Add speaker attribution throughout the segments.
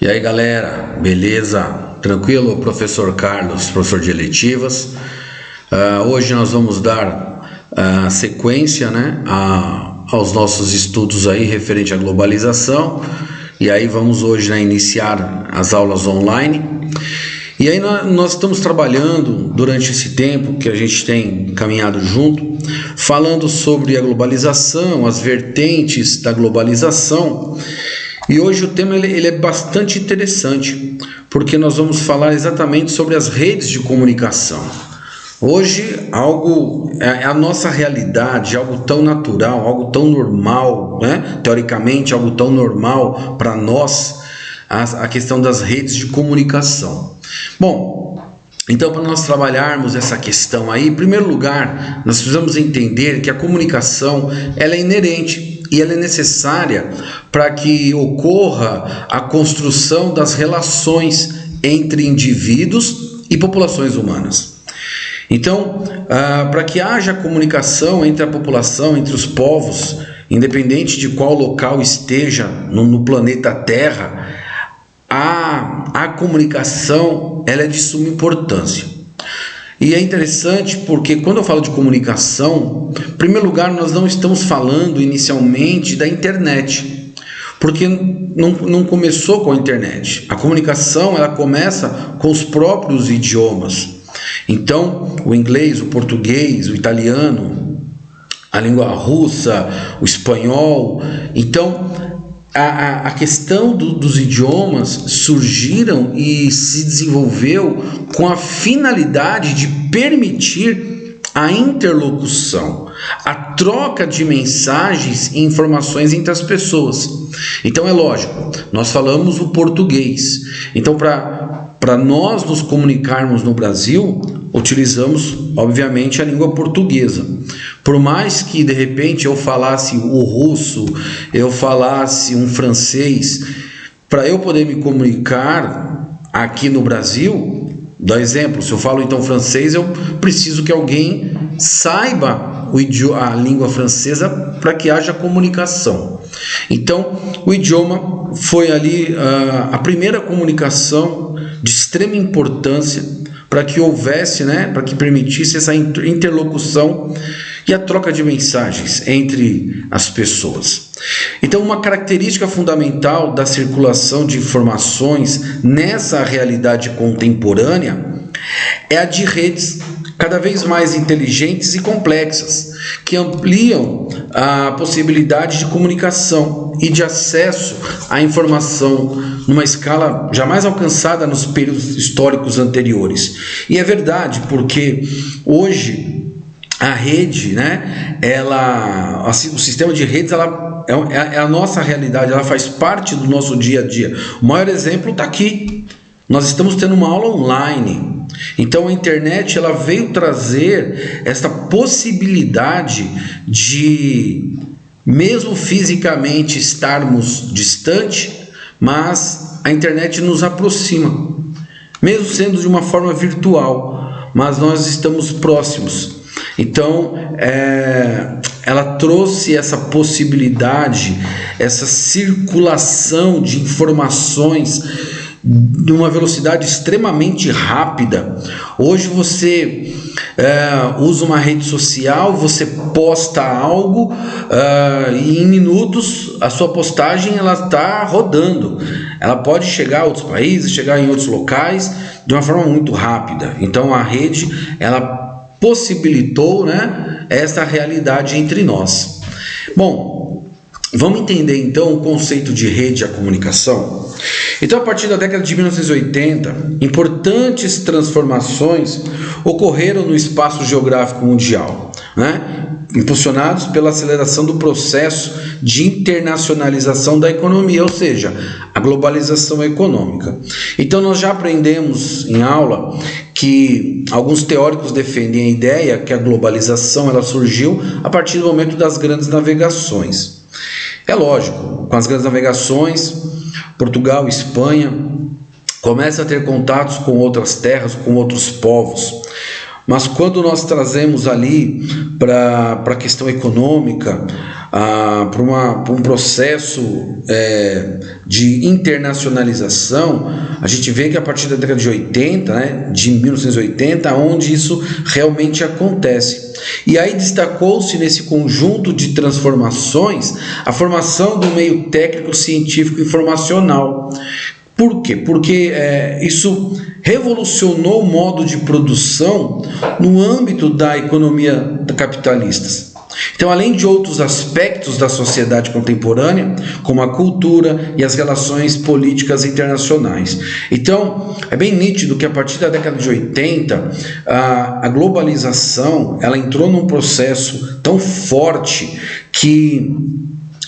Speaker 1: E aí galera, beleza? Tranquilo? Professor Carlos, professor de eletivas. Hoje nós vamos dar sequência, aos nossos estudos aí referente à globalização. E aí vamos hoje iniciar as aulas online. E aí nós estamos trabalhando durante esse tempo que a gente tem caminhado junto, falando sobre a globalização, as vertentes da globalização. E hoje o tema ele é bastante interessante, porque nós vamos falar exatamente sobre as redes de comunicação. Hoje é a nossa realidade, algo tão natural, algo tão normal, teoricamente algo tão normal para nós, a questão das redes de comunicação. Bom, então para nós trabalharmos essa questão aí, em primeiro lugar, nós precisamos entender que a comunicação ela é inerente e ela é necessária para que ocorra a construção das relações entre indivíduos e populações humanas. Então, para que haja comunicação entre a população, entre os povos, independente de qual local esteja no planeta Terra, a comunicação ela é de suma importância. E é interessante porque quando eu falo de comunicação, em primeiro lugar nós não estamos falando inicialmente da internet, porque não começou com a internet. A comunicação ela começa com os próprios idiomas. Então o inglês, o português, o italiano, a língua russa, o espanhol. Então a questão dos idiomas surgiram e se desenvolveu com a finalidade de permitir a interlocução, a troca de mensagens e informações entre as pessoas. Então é lógico, nós falamos o português. Então para nós nos comunicarmos no Brasil, utilizamos obviamente a língua portuguesa. Por mais que de repente eu falasse o russo, eu falasse um francês, para eu poder me comunicar aqui no Brasil, dá exemplo, se eu falo então francês, eu preciso que alguém saiba a língua francesa para que haja comunicação. Então o idioma foi ali a primeira comunicação de extrema importância para que houvesse, para que permitisse essa interlocução e a troca de mensagens entre as pessoas. Então, uma característica fundamental da circulação de informações nessa realidade contemporânea é a de redes cada vez mais inteligentes e complexas, que ampliam a possibilidade de comunicação e de acesso à informação numa escala jamais alcançada nos períodos históricos anteriores. E é verdade, porque hoje a rede, o sistema de redes, ela é a nossa realidade, ela faz parte do nosso dia a dia. O maior exemplo está aqui. Nós estamos tendo uma aula online. Então a internet ela veio trazer essa possibilidade de, mesmo fisicamente estarmos distante, mas a internet nos aproxima, mesmo sendo de uma forma virtual, mas nós estamos próximos. Então ela trouxe essa possibilidade, essa circulação de informações numa velocidade extremamente rápida. Hoje você usa uma rede social, você posta algo e em minutos a sua postagem ela está rodando. Ela pode chegar a outros países, chegar em outros locais de uma forma muito rápida. Então a rede ela possibilitou essa realidade entre nós. Bom, vamos entender então o conceito de rede e a comunicação? Então, a partir da década de 1980, importantes transformações ocorreram no espaço geográfico mundial, impulsionados pela aceleração do processo de internacionalização da economia, ou seja, a globalização econômica. Então, nós já aprendemos em aula que alguns teóricos defendem a ideia que a globalização ela surgiu a partir do momento das grandes navegações. É lógico, com as grandes navegações, Portugal e Espanha começam a ter contatos com outras terras, com outros povos. Mas quando nós trazemos ali para a questão econômica, para um processo de internacionalização, a gente vê que a partir da década de 80, né, de 1980, onde isso realmente acontece. E aí destacou-se nesse conjunto de transformações a formação do meio técnico, científico e informacional. Por quê? Porque isso revolucionou o modo de produção no âmbito da economia capitalista. Então, além de outros aspectos da sociedade contemporânea, como a cultura e as relações políticas internacionais. Então, é bem nítido que a partir da década de 80, a globalização ela entrou num processo tão forte que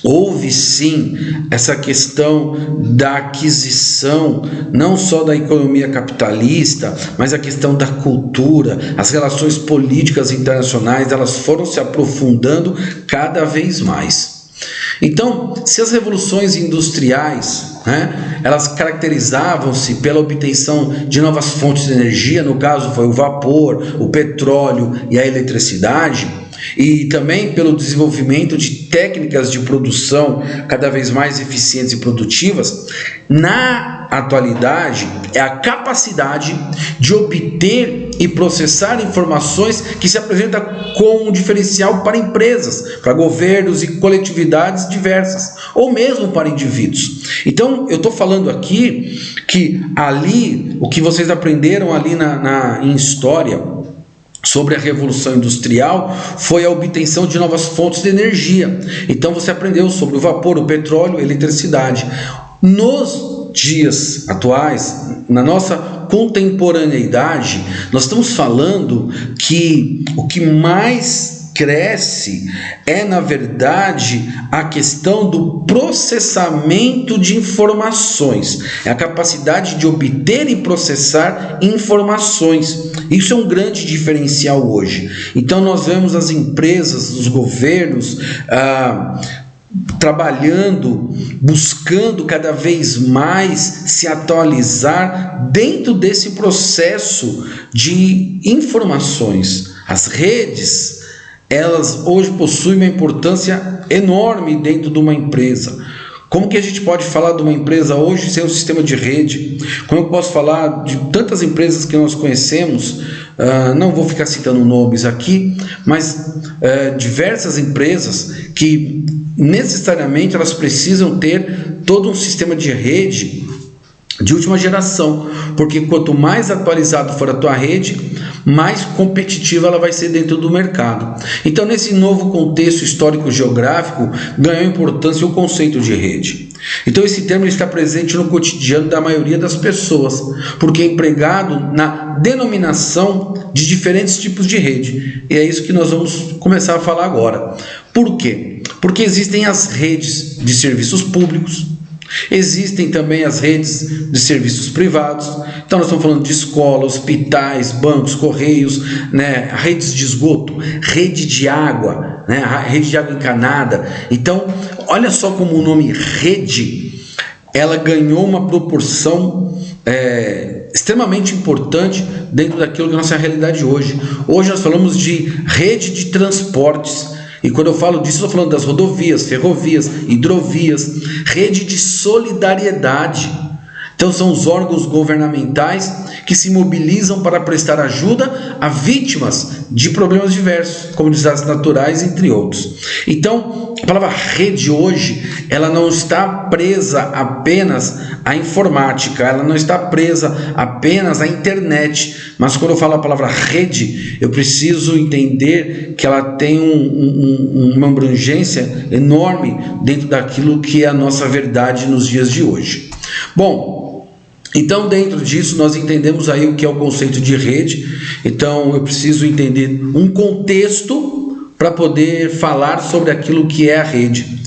Speaker 1: houve sim essa questão da aquisição, não só da economia capitalista, mas a questão da cultura, as relações políticas internacionais, elas foram se aprofundando cada vez mais. Então, se as revoluções industriais, elas caracterizavam-se pela obtenção de novas fontes de energia, no caso foi o vapor, o petróleo e a eletricidade, e também pelo desenvolvimento de técnicas de produção cada vez mais eficientes e produtivas, na atualidade é a capacidade de obter e processar informações que se apresenta como um diferencial para empresas, para governos e coletividades diversas, ou mesmo para indivíduos. Então, eu estou falando aqui que ali, o que vocês aprenderam ali em história, sobre a Revolução Industrial, foi a obtenção de novas fontes de energia. Então você aprendeu sobre o vapor, o petróleo, a eletricidade. Nos dias atuais, na nossa contemporaneidade, nós estamos falando que o que mais cresce é, na verdade, a questão do processamento de informações, é a capacidade de obter e processar informações. Isso é um grande diferencial hoje. Então nós vemos as empresas, os governos trabalhando, buscando cada vez mais se atualizar dentro desse processo de informações. As redes, elas hoje possuem uma importância enorme dentro de uma empresa. Como que a gente pode falar de uma empresa hoje sem um sistema de rede? Como eu posso falar de tantas empresas que nós conhecemos? Não vou ficar citando nomes aqui, mas diversas empresas que necessariamente elas precisam ter todo um sistema de rede de última geração, porque quanto mais atualizado for a tua rede, mais competitiva ela vai ser dentro do mercado. Então, nesse novo contexto histórico-geográfico, ganhou importância o conceito de rede. Então, esse termo está presente no cotidiano da maioria das pessoas, porque é empregado na denominação de diferentes tipos de rede. E é isso que nós vamos começar a falar agora. Por quê? Porque existem as redes de serviços públicos, existem também as redes de serviços privados. Então nós estamos falando de escola, hospitais, bancos, correios, redes de esgoto, rede de água, a rede de água encanada. Então olha só como o nome rede, ela ganhou uma proporção extremamente importante dentro daquilo que é a nossa realidade hoje. Hoje nós falamos de rede de transportes. E quando eu falo disso, eu estou falando das rodovias, ferrovias, hidrovias, rede de solidariedade. Então são os órgãos governamentais que se mobilizam para prestar ajuda a vítimas de problemas diversos, como desastres naturais, entre outros. Então, a palavra rede hoje, ela não está presa apenas à informática, ela não está presa apenas à internet, mas quando eu falo a palavra rede, eu preciso entender que ela tem uma abrangência enorme dentro daquilo que é a nossa verdade nos dias de hoje. Bom, então dentro disso nós entendemos aí o que é o conceito de rede. Então eu preciso entender um contexto para poder falar sobre aquilo que é a rede.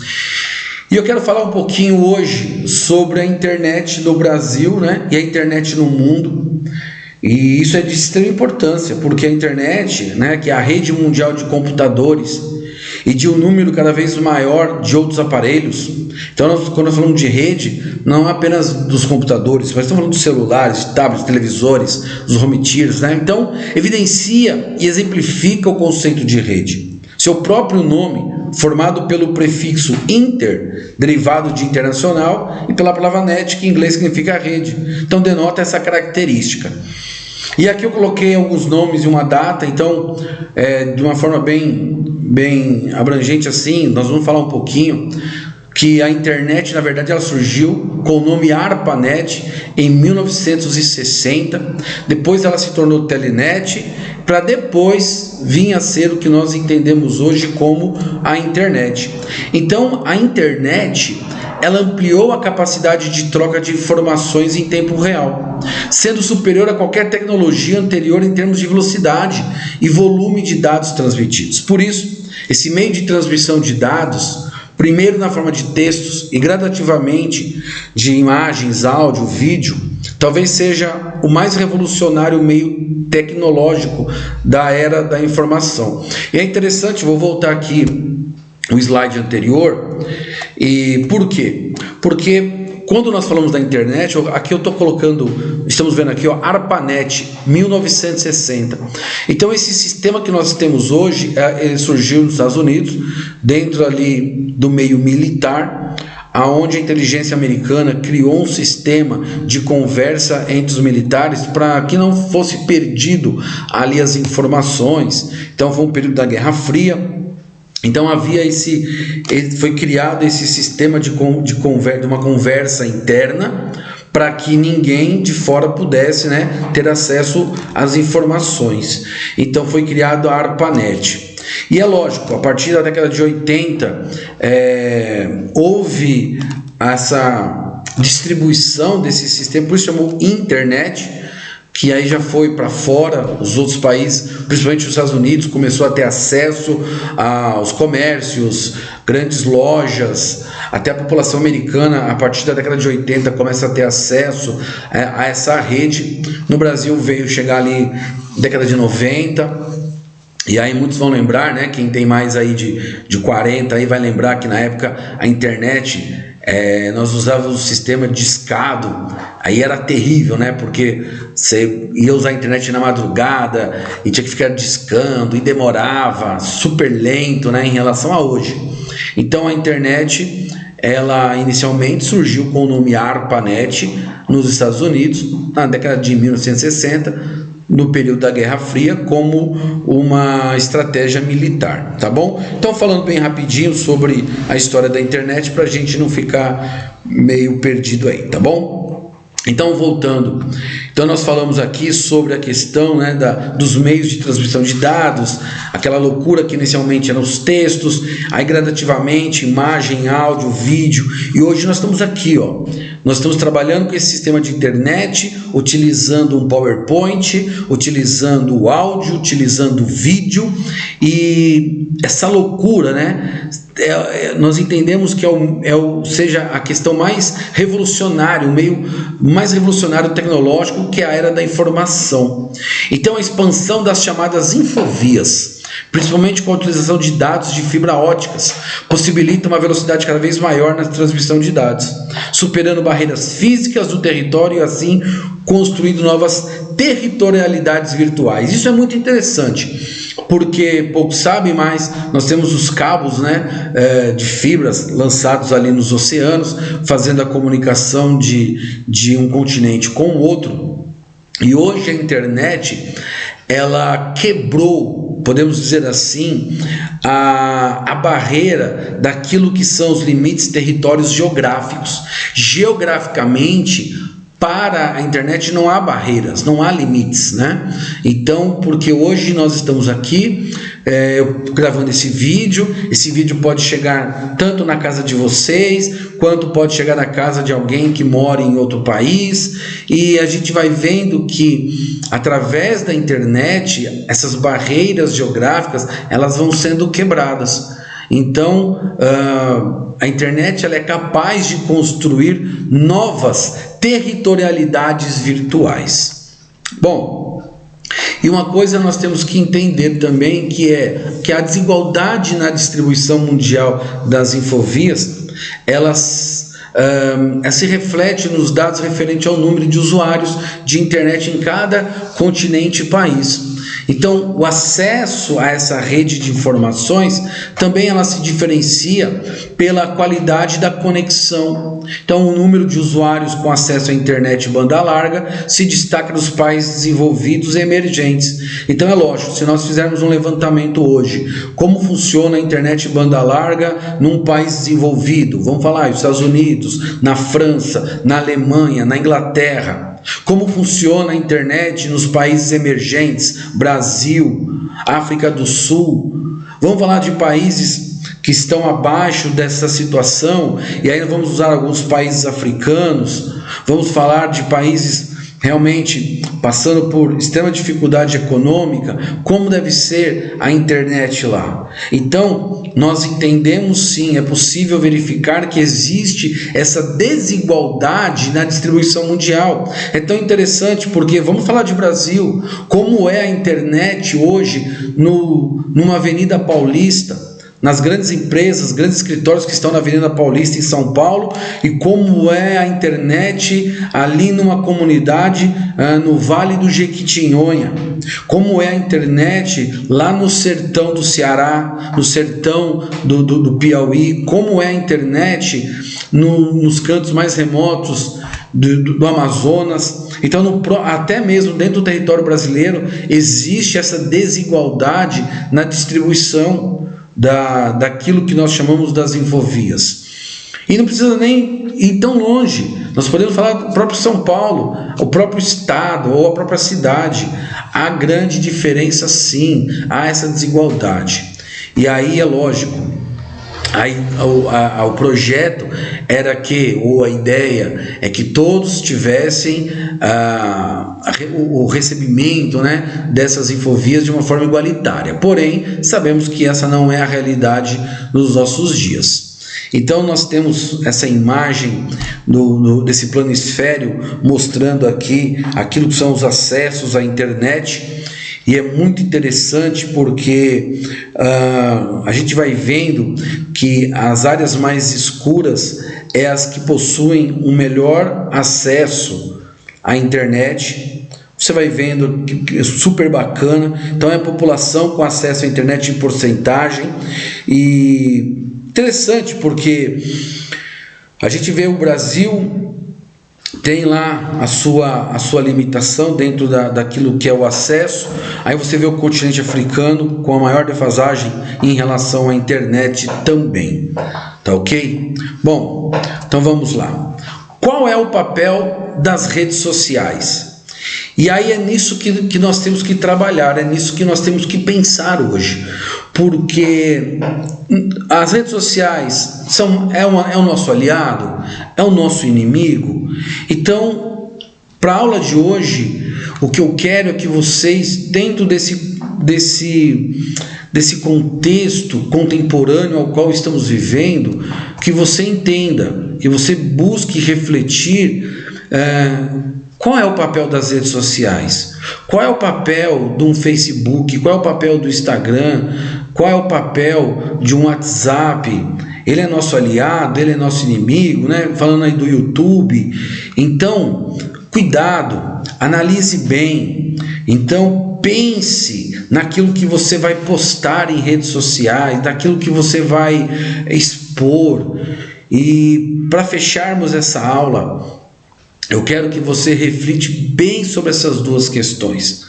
Speaker 1: E eu quero falar um pouquinho hoje sobre a internet no Brasil, e a internet no mundo. E isso é de extrema importância, porque a internet, que é a rede mundial de computadores e de um número cada vez maior de outros aparelhos. Então, quando nós falamos de rede, não apenas dos computadores, mas estamos falando dos celulares, tablets, televisores, dos home theaters, Então, evidencia e exemplifica o conceito de rede. seu próprio nome, formado pelo prefixo inter, derivado de internacional, e pela palavra net, que em inglês significa rede. Então denota essa característica. E aqui eu coloquei alguns nomes e uma data, então, de uma forma bem abrangente assim, nós vamos falar um pouquinho que a internet, na verdade, ela surgiu com o nome ARPANET em 1960, depois ela se tornou Telenet, para depois vir a ser o que nós entendemos hoje como a internet. Então, a internet, ela ampliou a capacidade de troca de informações em tempo real, sendo superior a qualquer tecnologia anterior em termos de velocidade e volume de dados transmitidos. Por isso, esse meio de transmissão de dados, primeiro na forma de textos e gradativamente de imagens, áudio, vídeo, talvez seja o mais revolucionário meio tecnológico da era da informação. E é interessante, vou voltar aqui o slide anterior. E por quê? Porque quando nós falamos da internet, aqui eu estou colocando, estamos vendo aqui, ó, ARPANET, 1960. Então esse sistema que nós temos hoje, ele surgiu nos Estados Unidos, dentro ali do meio militar, aonde a inteligência americana criou um sistema de conversa entre os militares para que não fosse perdido ali as informações. Então foi um período da Guerra Fria. Então foi criado esse sistema de uma conversa interna para que ninguém de fora pudesse, né, ter acesso às informações. Então foi criado a ARPANET. E é lógico, a partir da década de 80 houve essa distribuição desse sistema, por isso chamou internet, que aí já foi para fora, os outros países, principalmente os Estados Unidos, começou a ter acesso aos comércios, grandes lojas, até a população americana, a partir da década de 80, começa a ter acesso a essa rede. No Brasil veio chegar ali na década de 90, e aí muitos vão lembrar, né, quem tem mais aí de 40, aí vai lembrar que na época a internet, nós usávamos o sistema discado. Aí era terrível, né? Porque você ia usar a internet na madrugada e tinha que ficar discando e demorava, super lento, né, em relação a hoje. Então a internet, ela inicialmente surgiu com o nome ARPANET nos Estados Unidos, na década de 1960, no período da Guerra Fria, como uma estratégia militar, tá bom? Então, falando bem rapidinho sobre a história da internet, para a gente não ficar meio perdido aí, tá bom? Então, voltando, então nós falamos aqui sobre a questão, né, dos meios de transmissão de dados, aquela loucura que inicialmente eram os textos, aí gradativamente imagem, áudio, vídeo, e hoje nós estamos aqui, ó, nós estamos trabalhando com esse sistema de internet, utilizando um PowerPoint, utilizando o áudio, utilizando o vídeo, e essa loucura, né? Nós entendemos que seja a questão mais revolucionária, o meio mais revolucionário tecnológico, que é a era da informação. Então a expansão das chamadas infovias, principalmente com a utilização de dados de fibra óticas, possibilita uma velocidade cada vez maior na transmissão de dados, superando barreiras físicas do território e assim construindo novas territorialidades virtuais. Isso é muito interessante, porque poucos sabem, mas nós temos os cabos, né, de fibras lançados ali nos oceanos, fazendo a comunicação de um continente com o outro. E hoje a internet, ela quebrou, podemos dizer assim, a barreira daquilo que são os limites territórios geográficos. Geograficamente, para a internet não há barreiras, não há limites, né? Então, porque hoje nós estamos aqui gravando esse vídeo pode chegar tanto na casa de vocês, quanto pode chegar na casa de alguém que mora em outro país, e a gente vai vendo que através da internet, essas barreiras geográficas, elas vão sendo quebradas. Então, a internet, ela é capaz de construir novas territorialidades virtuais. Bom, e uma coisa nós temos que entender também, que a desigualdade na distribuição mundial das infovias, ela se reflete nos dados referentes ao número de usuários de internet em cada continente e país. Então, o acesso a essa rede de informações também ela se diferencia pela qualidade da conexão. Então, o número de usuários com acesso à internet banda larga se destaca nos países desenvolvidos e emergentes. Então, é lógico, se nós fizermos um levantamento hoje, como funciona a internet banda larga num país desenvolvido? Vamos falar, nos Estados Unidos, na França, na Alemanha, na Inglaterra. Como funciona a internet nos países emergentes, Brasil, África do Sul. Vamos falar de países que estão abaixo dessa situação, e aí vamos usar alguns países africanos. Vamos falar de países realmente passando por extrema dificuldade econômica, como deve ser a internet lá. Então, nós entendemos sim, é possível verificar que existe essa desigualdade na distribuição mundial. É tão interessante porque, vamos falar de Brasil, como é a internet hoje numa Avenida Paulista, nas grandes empresas, grandes escritórios que estão na Avenida Paulista em São Paulo, e como é a internet ali numa comunidade no Vale do Jequitinhonha, como é a internet lá no sertão do Ceará, no sertão do Piauí, como é a internet nos cantos mais remotos do Amazonas. Então, até mesmo dentro do território brasileiro existe essa desigualdade na distribuição daquilo que nós chamamos das infovias. E não precisa nem ir tão longe. Nós podemos falar do próprio São Paulo, o próprio estado ou a própria cidade. Há grande diferença sim, há essa desigualdade. E aí é lógico, o projeto era que, ou a ideia é que todos tivessem o recebimento, né, dessas infovias de uma forma igualitária. Porém, sabemos que essa não é a realidade nos nossos dias. Então nós temos essa imagem desse planisfério mostrando aqui aquilo que são os acessos à internet. E é muito interessante porque a gente vai vendo que as áreas mais escuras é as que possuem um melhor acesso à internet. Você vai vendo que é super bacana. Então é a população com acesso à internet em porcentagem. E interessante porque a gente vê o Brasil tem lá a sua limitação dentro daquilo que é o acesso. Aí você vê o continente africano com a maior defasagem em relação à internet também. Tá ok? Bom, então vamos lá. Qual é o papel das redes sociais? E aí é nisso que nós temos que trabalhar, é nisso que nós temos que pensar hoje. Porque as redes sociais é o nosso aliado, é o nosso inimigo. Então, para a aula de hoje, o que eu quero é que vocês, dentro desse contexto contemporâneo ao qual estamos vivendo, que você entenda, que você busque refletir qual é o papel das redes sociais, qual é o papel de um Facebook, qual é o papel do Instagram, qual é o papel de um WhatsApp. Ele é nosso aliado, ele é nosso inimigo, né? Falando aí do YouTube. Então, cuidado, analise bem. Então, pense naquilo que você vai postar em redes sociais, naquilo que você vai expor. E para fecharmos essa aula, eu quero que você reflita bem sobre essas duas questões.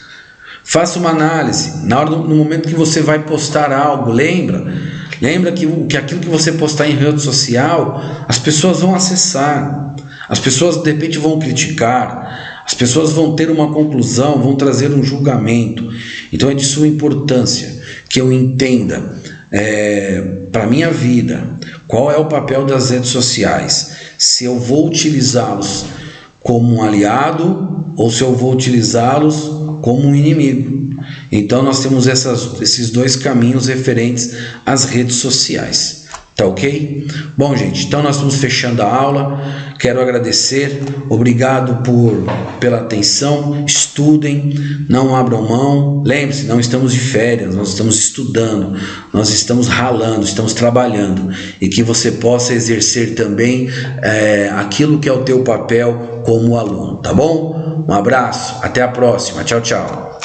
Speaker 1: Faça uma análise. No momento que você vai postar algo, lembra que aquilo que você postar em rede social, as pessoas vão acessar, as pessoas de repente vão criticar, as pessoas vão ter uma conclusão, vão trazer um julgamento. Então é de sua importância que eu entenda para a minha vida qual é o papel das redes sociais, se eu vou utilizá-los como um aliado ou se eu vou utilizá-los como um inimigo. Então nós temos esses dois caminhos referentes às redes sociais. Tá ok? Bom, gente, então nós estamos fechando a aula. Quero agradecer, obrigado pela atenção. Estudem, não abram mão. Lembre-se, não estamos de férias, nós estamos estudando, nós estamos ralando, estamos trabalhando. E que você possa exercer também aquilo que é o teu papel como aluno, tá bom? Um abraço, até a próxima, tchau, tchau.